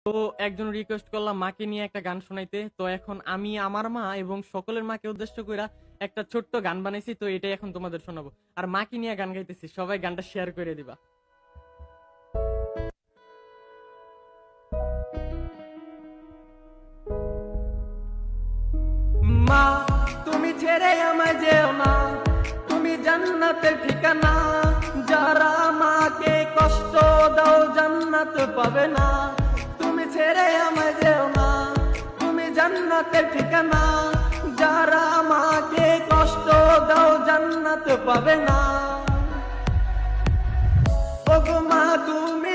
তো একজন রিকোয়েস্ট করলাম মাকে নিয়ে একটা গান শোনাইতে, তো এখন আমি আমার মা এবং সকলের মাকে উদ্দেশ্য কইরা একটা ছোট্ট গান বানাইছি, তো এটাই এখন তোমাদের শোনাবো। আর মাকে নিয়ে গান গাইতেছি, সবাই গানটা শেয়ার করে দিবা। মা, তুমি ছেড়ে আমায় যেও না, তুমি জান্নাতের ঠিকানা। যারা মাকে কষ্ট দাও জান্নাত পাবে না। তুমি ছেড়ে আমায় যেও না, তুমি জান্নাতের ঠিকানা। যারা মাকে কষ্ট দাও জান্নাত পাবে না। ওগো মা, তুমি